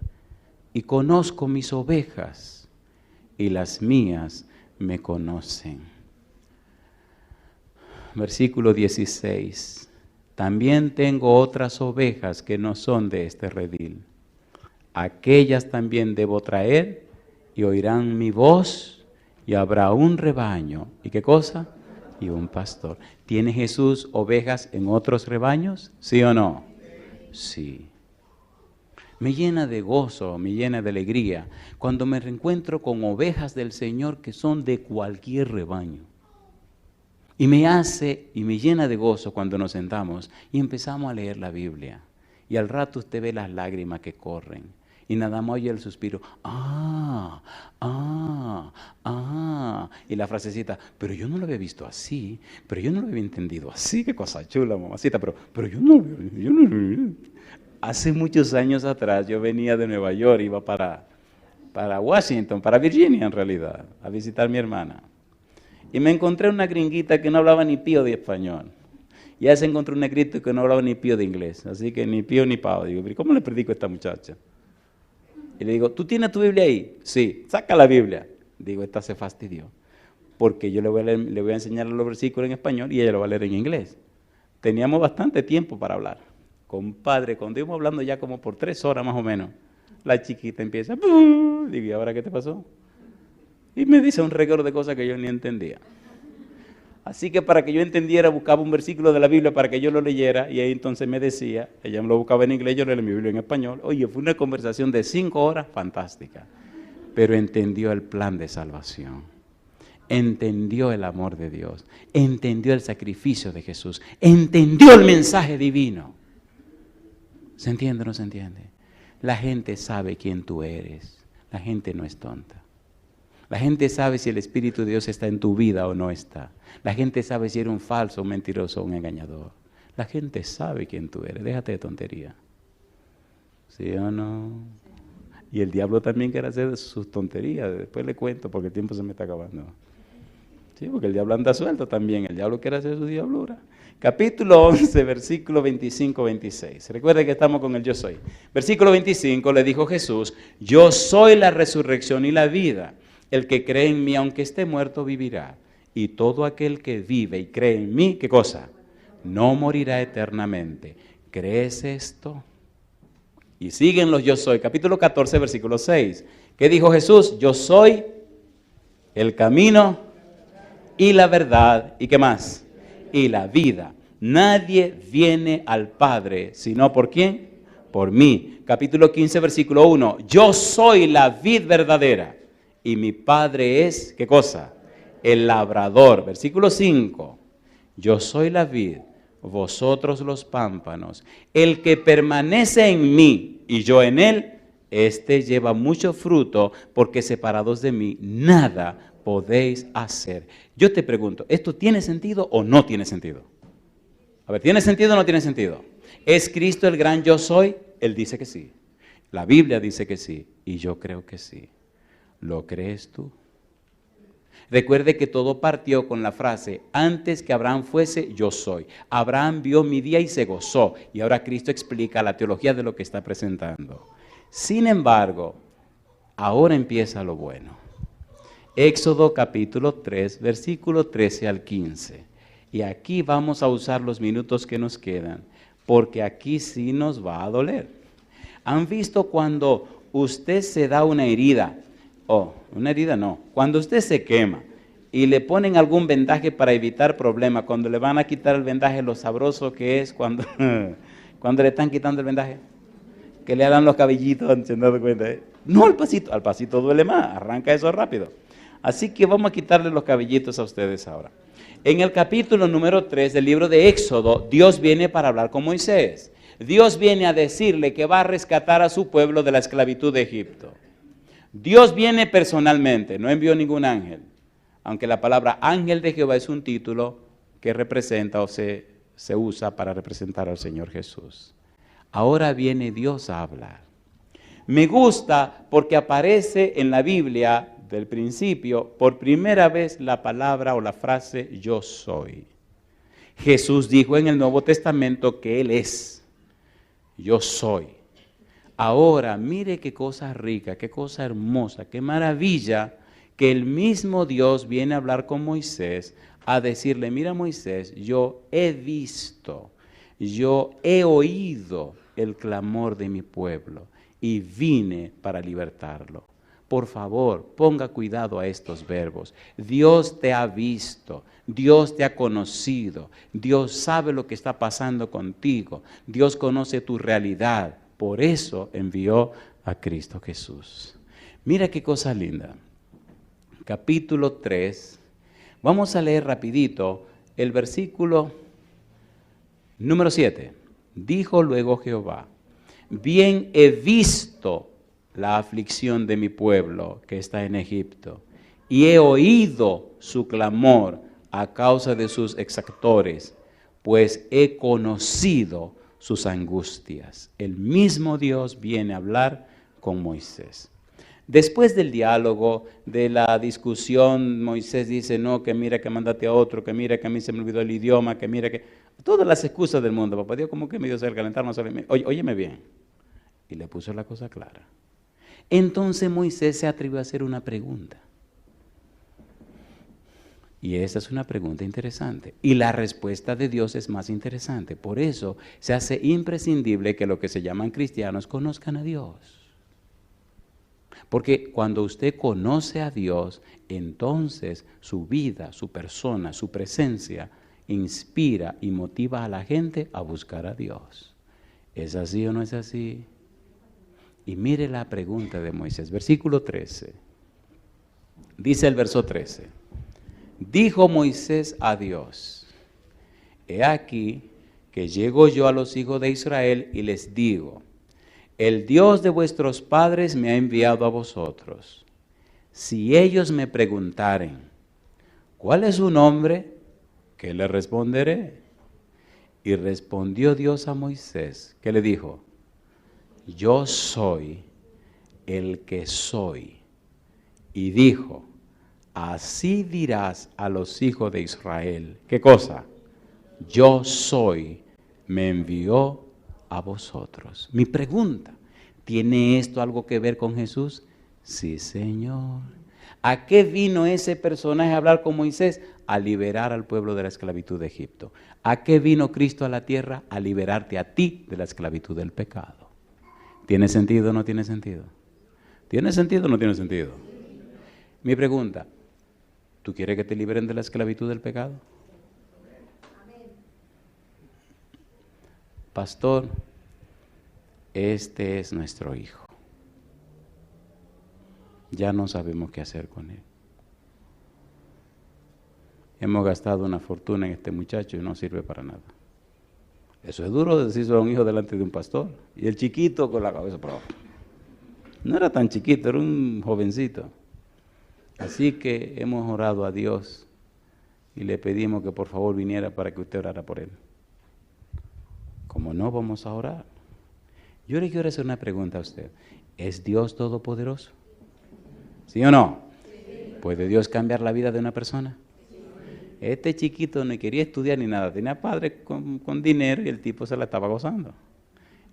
y conozco mis ovejas y las mías me conocen. Versículo 16. también tengo otras ovejas que no son de este redil. Aquellas también debo traer y oirán mi voz y habrá un rebaño. ¿Y qué cosa? Y un pastor. ¿Tiene Jesús ovejas en otros rebaños? ¿Sí o no? Sí. Me llena de gozo, me llena de alegría cuando me reencuentro con ovejas del Señor que son de cualquier rebaño. Y me llena de gozo cuando nos sentamos y empezamos a leer la Biblia. Y al rato usted ve las lágrimas que corren. Y nada más oye el suspiro. Y la frasecita, pero yo no lo había visto así, pero yo no lo había entendido así. Qué cosa chula, mamacita, pero yo no. Hace muchos años atrás yo venía de Nueva York, iba para Washington, para Virginia en realidad, a visitar a mi hermana. Y me encontré una gringuita que no hablaba ni pío de español. Y ya se encontró un negrito que no hablaba ni pío de inglés. Así que ni pío ni pao. Digo, ¿cómo le predico a esta muchacha? Y le digo, ¿tú tienes tu Biblia ahí? Sí, saca la Biblia. Digo, esta se fastidió. Porque yo le voy a enseñar los versículos en español y ella lo va a leer en inglés. Teníamos bastante tiempo para hablar. Compadre, cuando íbamos hablando ya como por 3 horas más o menos, la chiquita empieza, digo, ¿y ahora qué te pasó? Y me dice un récord de cosas que yo ni entendía. Así que para que yo entendiera, buscaba un versículo de la Biblia para que yo lo leyera, y ahí entonces me decía, ella me lo buscaba en inglés, yo leía mi Biblia en español. Oye, fue una conversación de 5 horas fantástica, pero entendió el plan de salvación, entendió el amor de Dios, entendió el sacrificio de Jesús, entendió el mensaje divino. ¿Se entiende o no se entiende? La gente sabe quién tú eres, la gente no es tonta. La gente sabe si el Espíritu de Dios está en tu vida o no está. La gente sabe si eres un falso, un mentiroso, un engañador. La gente sabe quién tú eres. Déjate de tontería. ¿Sí o no? Y el diablo también quiere hacer sus tonterías. Después le cuento porque el tiempo se me está acabando. Sí, porque el diablo anda suelto también. El diablo quiere hacer su diablura. Capítulo 11, versículo 25-26. Recuerden que estamos con el yo soy. Versículo 25 le dijo Jesús, yo soy la resurrección y la vida. El que cree en mí, aunque esté muerto, vivirá. Y todo aquel que vive y cree en mí, ¿qué cosa? No morirá eternamente. ¿Crees esto? Y siguen los yo soy. Capítulo 14, versículo 6. ¿Qué dijo Jesús? Yo soy el camino y la verdad. ¿Y qué más? Y la vida. Nadie viene al Padre, sino ¿por quién? Por mí. Capítulo 15, versículo 1. Yo soy la vid verdadera. Y mi Padre es, ¿qué cosa? El labrador. Versículo 5. Yo soy la vid, vosotros los pámpanos. El que permanece en mí y yo en él, este lleva mucho fruto, porque separados de mí nada podéis hacer. Yo te pregunto, ¿esto tiene sentido o no tiene sentido? A ver, ¿tiene sentido o no tiene sentido? ¿Es Cristo el gran yo soy? Él dice que sí. La Biblia dice que sí. Y yo creo que sí. ¿Lo crees tú? Recuerde que todo partió con la frase, antes que Abraham fuese, yo soy. Abraham vio mi día y se gozó. Y ahora Cristo explica la teología de lo que está presentando. Sin embargo, ahora empieza lo bueno. Éxodo capítulo 3, versículo 13 al 15. Y aquí vamos a usar los minutos que nos quedan, porque aquí sí nos va a doler. ¿Han visto cuando usted se da una herida? Una herida no. Cuando usted se quema y le ponen algún vendaje para evitar problemas, cuando le van a quitar el vendaje, lo sabroso que es cuando le están quitando el vendaje, que le hagan los cabellitos, ¿se han dado cuenta? No al pasito duele más, arranca eso rápido. Así que vamos a quitarle los cabellitos a ustedes ahora. En el capítulo número 3 del libro de Éxodo, Dios viene para hablar con Moisés. Dios viene a decirle que va a rescatar a su pueblo de la esclavitud de Egipto. Dios viene personalmente, no envió ningún ángel, aunque la palabra ángel de Jehová es un título que representa o se usa para representar al Señor Jesús. Ahora viene Dios a hablar. Me gusta porque aparece en la Biblia del principio por primera vez la palabra o la frase yo soy. Jesús dijo en el Nuevo Testamento que Él es, yo soy. Ahora, mire qué cosa rica, qué cosa hermosa, qué maravilla que el mismo Dios viene a hablar con Moisés, a decirle, mira Moisés, yo he visto, yo he oído el clamor de mi pueblo y vine para libertarlo. Por favor, ponga cuidado a estos verbos. Dios te ha visto, Dios te ha conocido, Dios sabe lo que está pasando contigo, Dios conoce tu realidad. Por eso envió a Cristo Jesús. Mira qué cosa linda. Capítulo 3. Vamos a leer rapidito el versículo número 7. Dijo luego Jehová: bien he visto la aflicción de mi pueblo que está en Egipto, y he oído su clamor a causa de sus exactores, pues he conocido sus angustias. El mismo Dios viene a hablar con Moisés. Después del diálogo, de la discusión, Moisés dice, no, que mira que mándate a otro, que mira que a mí se me olvidó el idioma, que mira que... Todas las excusas del mundo, papá Dios como que me dio el calentar, no sabe. Óyeme bien. Y le puso la cosa clara. Entonces Moisés se atrevió a hacer una pregunta. Y esta es una pregunta interesante. Y la respuesta de Dios es más interesante. Por eso se hace imprescindible que los que se llaman cristianos conozcan a Dios. Porque cuando usted conoce a Dios, entonces su vida, su persona, su presencia inspira y motiva a la gente a buscar a Dios. ¿Es así o no es así? Y mire la pregunta de Moisés, versículo 13. Dice el verso 13. Dijo Moisés a Dios: he aquí que llego yo a los hijos de Israel y les digo: el Dios de vuestros padres me ha enviado a vosotros. Si ellos me preguntaren, ¿cuál es su nombre? ¿Qué le responderé? Y respondió Dios a Moisés, ¿qué le dijo? Yo soy el que soy. Y dijo, así dirás a los hijos de Israel. ¿Qué cosa? Yo soy, me envió a vosotros. Mi pregunta, ¿tiene esto algo que ver con Jesús? Sí, Señor. ¿A qué vino ese personaje a hablar con Moisés? A liberar al pueblo de la esclavitud de Egipto. ¿A qué vino Cristo a la tierra? A liberarte a ti de la esclavitud del pecado. ¿Tiene sentido o no tiene sentido? ¿Tiene sentido o no tiene sentido? Mi pregunta, ¿tú quieres que te liberen de la esclavitud del pecado? Pastor, este es nuestro hijo. Ya no sabemos qué hacer con él. Hemos gastado una fortuna en este muchacho y no sirve para nada. Eso es duro decirlo a un hijo delante de un pastor. Y el chiquito con la cabeza para abajo. No era tan chiquito, era un jovencito. Así que hemos orado a Dios y le pedimos que por favor viniera para que usted orara por él. Como no, vamos a orar. Yo le quiero hacer una pregunta a usted. ¿Es Dios todopoderoso? ¿Sí o no? Sí. ¿Puede Dios cambiar la vida de una persona? Sí. Este chiquito no quería estudiar ni nada. Tenía padre con dinero y el tipo se la estaba gozando.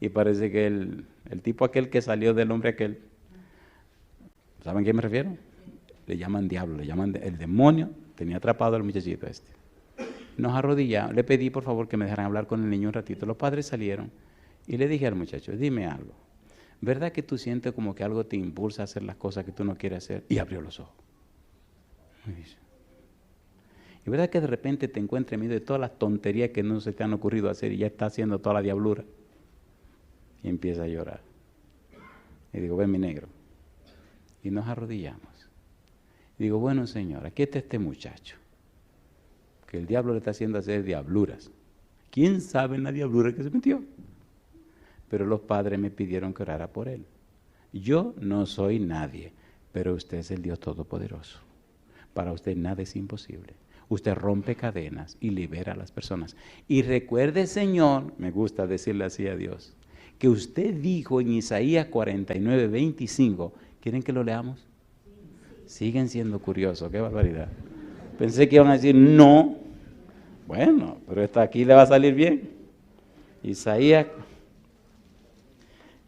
Y parece que el tipo aquel que salió del hombre aquel, ¿saben a qué me refiero? Le llaman diablo, le llaman el demonio. Tenía atrapado al muchachito este. Nos arrodillamos, le pedí por favor que me dejaran hablar con el niño un ratito. Los padres salieron y le dije al muchacho, dime algo. ¿Verdad que tú sientes como que algo te impulsa a hacer las cosas que tú no quieres hacer? Y abrió los ojos. ¿Y verdad que de repente te encuentras en medio de todas las tonterías que no se te han ocurrido hacer y ya está haciendo toda la diablura? Y empieza a llorar. Y digo, ven mi negro. Y nos arrodillamos. Y digo, bueno Señor, aquí está este muchacho, que el diablo le está haciendo hacer diabluras. ¿Quién sabe en la diablura que se metió? Pero los padres me pidieron que orara por él. Yo no soy nadie, pero usted es el Dios Todopoderoso. Para usted nada es imposible. Usted rompe cadenas y libera a las personas. Y recuerde, Señor, me gusta decirle así a Dios, que usted dijo en Isaías 49:25, ¿quieren que lo leamos? Siguen siendo curiosos, qué barbaridad. Pensé que iban a decir no. Bueno, pero esta aquí le va a salir bien. Isaías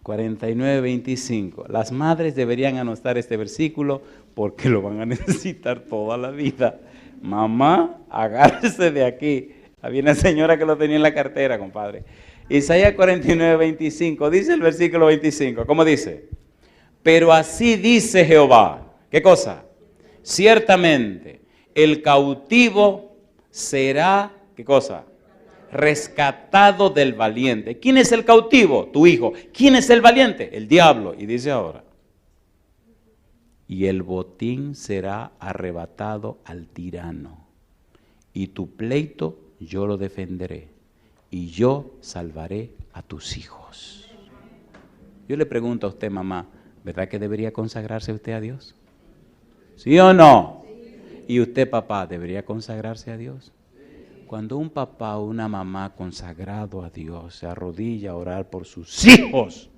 49:25. Las madres deberían anotar este versículo porque lo van a necesitar toda la vida. Mamá, agárrese de aquí. Había una señora que lo tenía en la cartera, compadre. Isaías 49, 25, dice el versículo 25, ¿cómo dice? Pero así dice Jehová, ¿qué cosa? Ciertamente, el cautivo será, ¿qué cosa? Rescatado del valiente. ¿Quién es el cautivo? Tu hijo. ¿Quién es el valiente? El diablo. Y dice ahora, y el botín será arrebatado al tirano, y tu pleito yo lo defenderé, y yo salvaré a tus hijos. Yo le pregunto a usted, mamá, ¿verdad que debería consagrarse usted a Dios? ¿Sí o no? ¿Y usted, papá, debería consagrarse a Dios? Cuando un papá o una mamá consagrado a Dios se arrodilla a orar por sus hijos,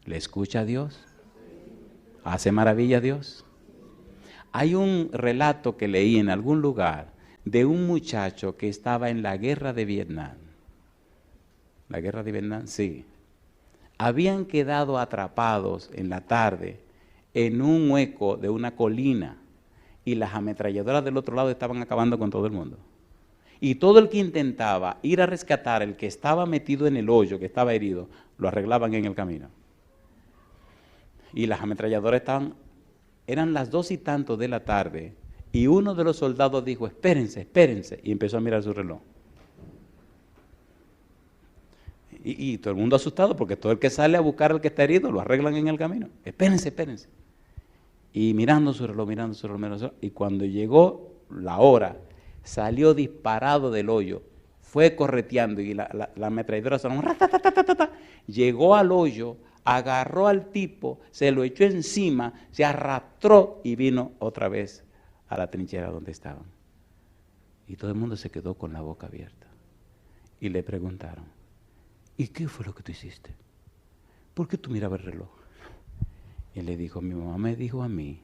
¿le escucha a Dios? ¿Hace maravilla a Dios? Hay un relato que leí en algún lugar de un muchacho que estaba en la guerra de Vietnam. ¿La guerra de Vietnam? Sí. Habían quedado atrapados en la tarde en un hueco de una colina y las ametralladoras del otro lado estaban acabando con todo el mundo. Y todo el que intentaba ir a rescatar el que estaba metido en el hoyo, que estaba herido, lo arreglaban en el camino. Y las ametralladoras eran las 2 y tanto de la tarde, y uno de los soldados dijo, espérense, espérense, y empezó a mirar su reloj. Y todo el mundo asustado, porque todo el que sale a buscar al que está herido, lo arreglan en el camino. Espérense, espérense. Y mirando su reloj, y cuando llegó la hora, salió disparado del hoyo, fue correteando, y la ametralladora sonó, llegó al hoyo, agarró al tipo, se lo echó encima, se arrastró y vino otra vez a la trinchera donde estaban. Y todo el mundo se quedó con la boca abierta. Y le preguntaron, ¿y qué fue lo que tú hiciste? ¿Por qué tú mirabas el reloj? Y él le dijo, mi mamá me dijo a mí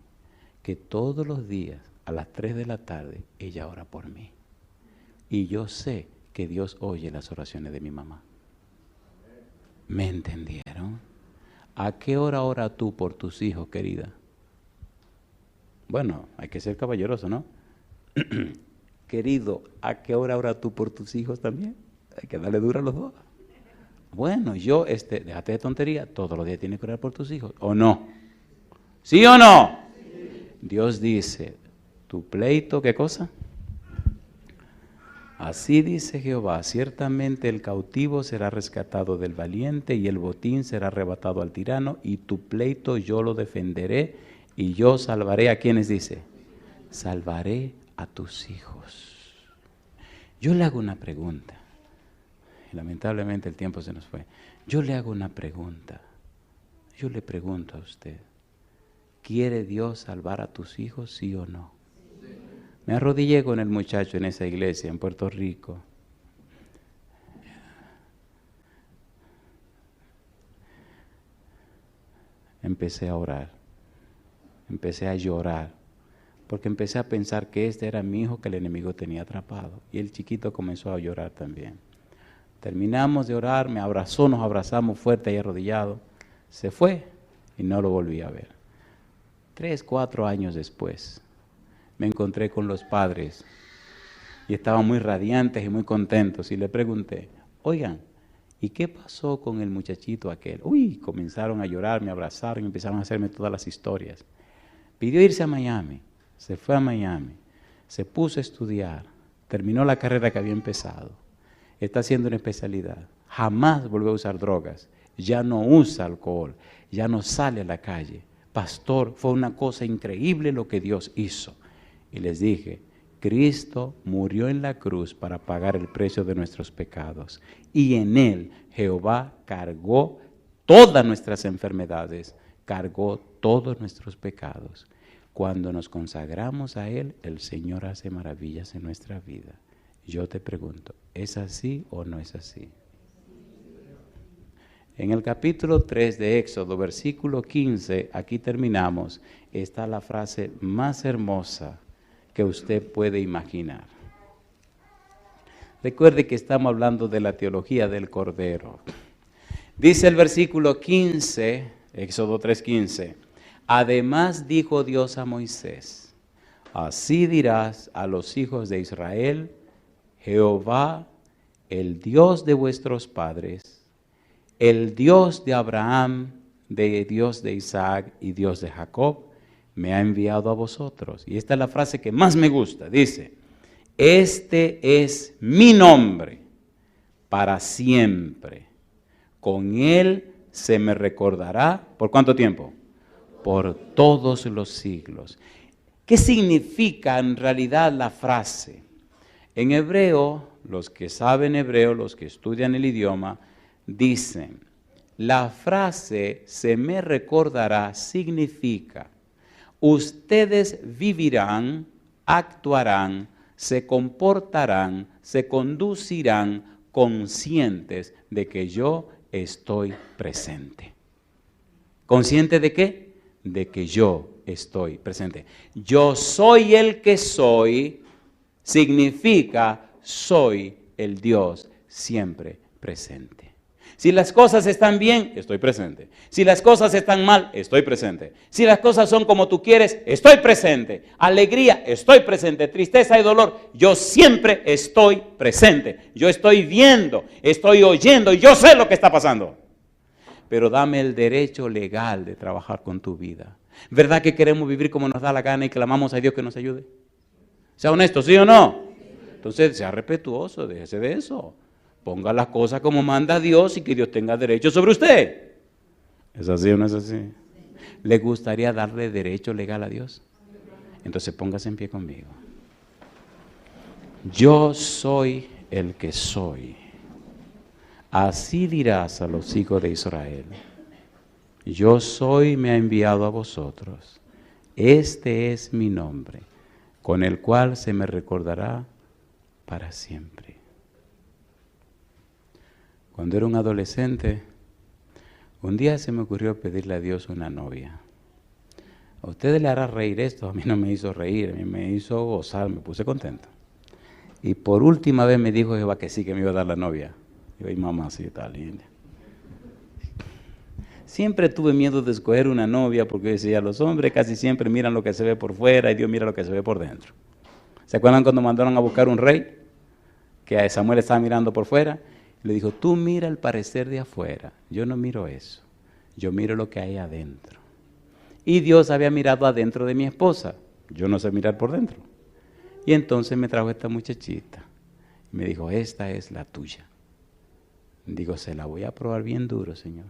que todos los días a las 3 de la tarde ella ora por mí. Y yo sé que Dios oye las oraciones de mi mamá. ¿Me entendieron? ¿A qué hora ora tú por tus hijos, querida? Bueno, hay que ser caballeroso, ¿no? Querido, ¿a qué hora ora tú por tus hijos también? Hay que darle duro a los dos. Bueno, déjate de tontería, todos los días tienes que orar por tus hijos, ¿o no? ¿Sí o no? Sí. Dios dice, tu pleito, ¿qué cosa? Así dice Jehová, ciertamente el cautivo será rescatado del valiente y el botín será arrebatado al tirano y tu pleito yo lo defenderé y yo salvaré a quienes dice, salvaré a tus hijos. Yo le hago una pregunta, y lamentablemente el tiempo se nos fue. Yo le hago una pregunta, yo le pregunto a usted, ¿quiere Dios salvar a tus hijos, sí o no? Me arrodillé con el muchacho en esa iglesia en Puerto Rico. Empecé a orar, empecé a llorar, porque empecé a pensar que este era mi hijo que el enemigo tenía atrapado. Y el chiquito comenzó a llorar también. Terminamos de orar, me abrazó, nos abrazamos fuerte y arrodillado. Se fue y no lo volví a ver. 3, 4 años después, me encontré con los padres y estaban muy radiantes y muy contentos y le pregunté, oigan, ¿y qué pasó con el muchachito aquel? Uy, comenzaron a llorar, me abrazaron y empezaron a hacerme todas las historias. Pidió irse a Miami, se fue a Miami, se puso a estudiar, terminó la carrera que había empezado, está haciendo una especialidad, jamás volvió a usar drogas, ya no usa alcohol, ya no sale a la calle. Pastor, fue una cosa increíble lo que Dios hizo. Y les dije, Cristo murió en la cruz para pagar el precio de nuestros pecados. Y en Él Jehová cargó todas nuestras enfermedades, cargó todos nuestros pecados. Cuando nos consagramos a Él, el Señor hace maravillas en nuestra vida. Yo te pregunto, ¿es así o no es así? En el capítulo 3 de Éxodo, versículo 15, aquí terminamos, está la frase más hermosa que usted puede imaginar. Recuerde que estamos hablando de la teología del Cordero. Dice el versículo 15, Éxodo 3:15, además dijo Dios a Moisés, así dirás a los hijos de Israel, Jehová, el Dios de vuestros padres, el Dios de Abraham, Dios de Isaac y Dios de Jacob, me ha enviado a vosotros. Y esta es la frase que más me gusta. Dice, este es mi nombre para siempre. Con él se me recordará. ¿Por cuánto tiempo? Por todos los siglos. ¿Qué significa en realidad la frase? En hebreo, los que saben hebreo, los que estudian el idioma, dicen, la frase se me recordará significa, ustedes vivirán, actuarán, se comportarán, se conducirán conscientes de que yo estoy presente. ¿Consciente de qué? De que yo estoy presente. Yo soy el que soy, significa soy el Dios siempre presente. Si las cosas están bien, estoy presente. Si las cosas están mal, estoy presente. Si las cosas son como tú quieres, estoy presente. Alegría, estoy presente. Tristeza y dolor, yo siempre estoy presente. Yo estoy viendo, estoy oyendo y yo sé lo que está pasando. Pero dame el derecho legal de trabajar con tu vida. ¿Verdad que queremos vivir como nos da la gana y clamamos a Dios que nos ayude? Sea honesto, ¿sí o no? Entonces, sea respetuoso, déjese de eso. Ponga las cosas como manda Dios y que Dios tenga derecho sobre usted. ¿Es así o no es así? ¿Le gustaría darle derecho legal a Dios? Entonces póngase en pie conmigo. Yo soy el que soy. Así dirás a los hijos de Israel. Yo soy, me ha enviado a vosotros. Este es mi nombre, con el cual se me recordará para siempre. Cuando era un adolescente, un día se me ocurrió pedirle a Dios una novia. A ustedes le hará reír esto, a mí no me hizo reír, a mí me hizo gozar, me puse contento. Y por última vez me dijo Jehová que sí, que me iba a dar la novia. Y yo, ay mamá, sí, está linda. Siempre tuve miedo de escoger una novia porque decía, los hombres casi siempre miran lo que se ve por fuera y Dios mira lo que se ve por dentro. ¿Se acuerdan cuando mandaron a buscar un rey? Que a Samuel estaba mirando por fuera. Le dijo, tú mira el parecer de afuera, yo no miro eso, yo miro lo que hay adentro. Y Dios había mirado adentro de mi esposa, yo no sé mirar por dentro. Y entonces me trajo esta muchachita, y me dijo, esta es la tuya. Digo, se la voy a probar bien duro, Señor.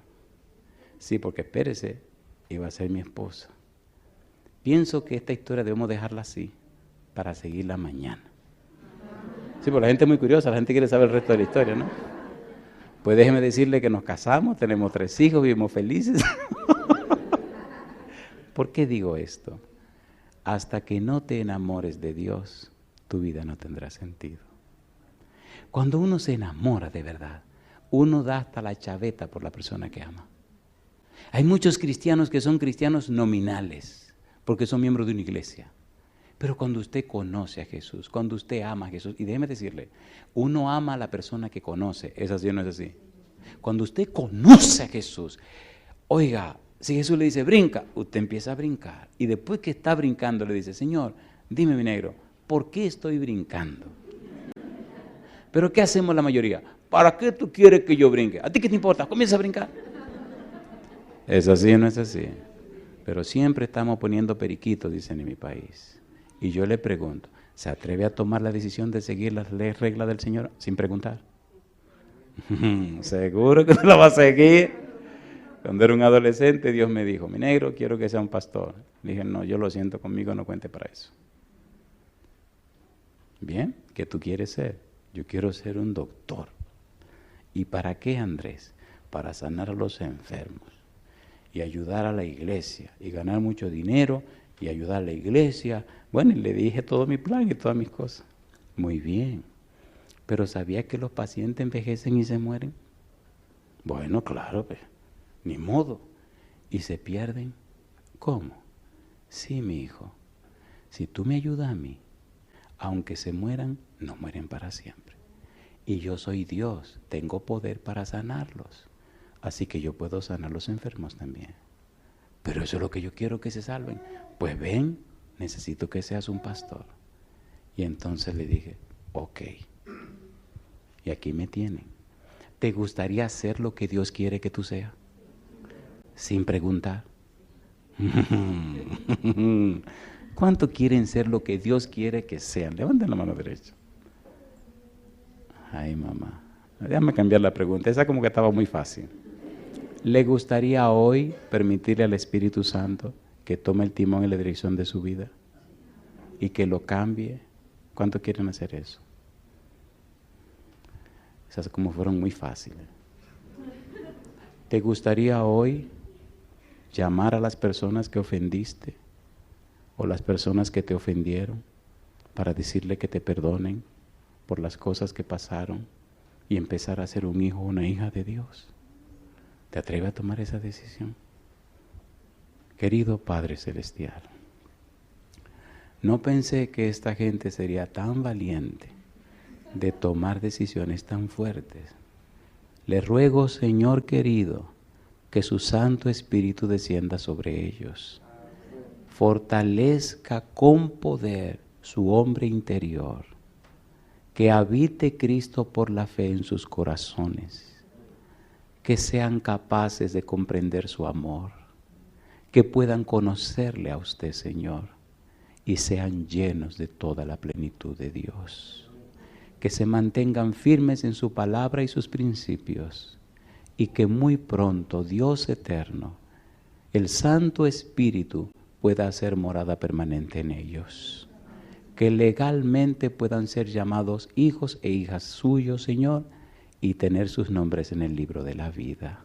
Sí, porque espérese, iba a ser mi esposa. Pienso que esta historia debemos dejarla así, para seguirla mañana. Sí, porque la gente es muy curiosa, la gente quiere saber el resto de la historia, ¿no? Pues déjeme decirle que nos casamos, tenemos 3 hijos, vivimos felices. ¿Por qué digo esto? Hasta que no te enamores de Dios, tu vida no tendrá sentido. Cuando uno se enamora de verdad, uno da hasta la chaveta por la persona que ama. Hay muchos cristianos que son cristianos nominales, porque son miembros de una iglesia. Pero cuando usted conoce a Jesús, cuando usted ama a Jesús, y déjeme decirle, uno ama a la persona que conoce, ¿es así o no es así? Cuando usted conoce a Jesús, oiga, si Jesús le dice brinca, usted empieza a brincar. Y después que está brincando le dice, Señor, dime mi negro, ¿por qué estoy brincando? ¿Pero qué hacemos la mayoría? ¿Para qué tú quieres que yo brinque? ¿A ti qué te importa? Comienza a brincar. ¿Es así o no es así? Pero siempre estamos poniendo periquitos, dicen en mi país. Y yo le pregunto, ¿se atreve a tomar la decisión de seguir las reglas del Señor sin preguntar? ¿Seguro que no la va a seguir? Cuando era un adolescente, Dios me dijo, mi negro, quiero que sea un pastor. Le dije, no, yo lo siento, conmigo no cuente para eso. Bien, ¿qué tú quieres ser? Yo quiero ser un doctor. ¿Y para qué, Andrés? Para sanar a los enfermos y ayudar a la iglesia y ganar mucho dinero y ayudar a la iglesia. Bueno, y le dije todo mi plan y todas mis cosas. Muy bien. Pero ¿sabía que los pacientes envejecen y se mueren? Bueno, claro, pues, ni modo. ¿Y se pierden? ¿Cómo? Sí, mi hijo. Si tú me ayudas a mí, aunque se mueran, no mueren para siempre. Y yo soy Dios, tengo poder para sanarlos. Así que yo puedo sanar a los enfermos también. Pero eso es lo que yo quiero, que se salven. Pues ven, necesito que seas un pastor. Y entonces le dije, ok, Y aquí me tienen. ¿Te gustaría hacer lo que Dios quiere que tú seas? Sin preguntar. ¿Cuánto quieren ser lo que Dios quiere que sean? Levanten la mano derecha. Ay, mamá. Déjame cambiar la pregunta. Esa como que estaba muy fácil. ¿Le gustaría hoy permitirle al Espíritu Santo que tome el timón y la dirección de su vida? Y que lo cambie. ¿Cuánto quieren hacer eso? Esas como fueron muy fáciles. ¿Te gustaría hoy llamar a las personas que ofendiste o las personas que te ofendieron para decirle que te perdonen por las cosas que pasaron y empezar a ser un hijo o una hija de Dios? ¿Te atreves a tomar esa decisión? Querido Padre Celestial, no pensé que esta gente sería tan valiente de tomar decisiones tan fuertes. Le ruego, Señor querido, que su Santo Espíritu descienda sobre ellos. Fortalezca con poder su hombre interior. Que habite Cristo por la fe en sus corazones. Que sean capaces de comprender su amor. Que puedan conocerle a usted, Señor, y sean llenos de toda la plenitud de Dios. Que se mantengan firmes en su palabra y sus principios, y que muy pronto Dios eterno, el Santo Espíritu, pueda hacer morada permanente en ellos. Que legalmente puedan ser llamados hijos e hijas suyos, Señor, y tener sus nombres en el libro de la vida.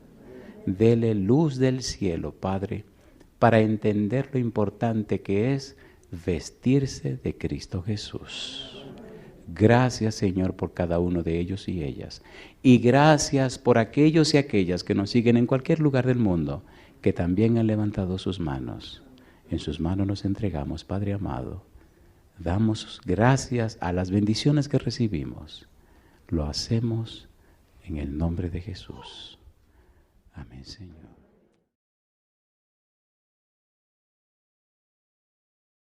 Dele luz del cielo, Padre, para entender lo importante que es vestirse de Cristo Jesús. Gracias, Señor, por cada uno de ellos y ellas. Y gracias por aquellos y aquellas que nos siguen en cualquier lugar del mundo, que también han levantado sus manos. En sus manos nos entregamos, Padre amado. Damos gracias a las bendiciones que recibimos. Lo hacemos en el nombre de Jesús. Amén, Señor.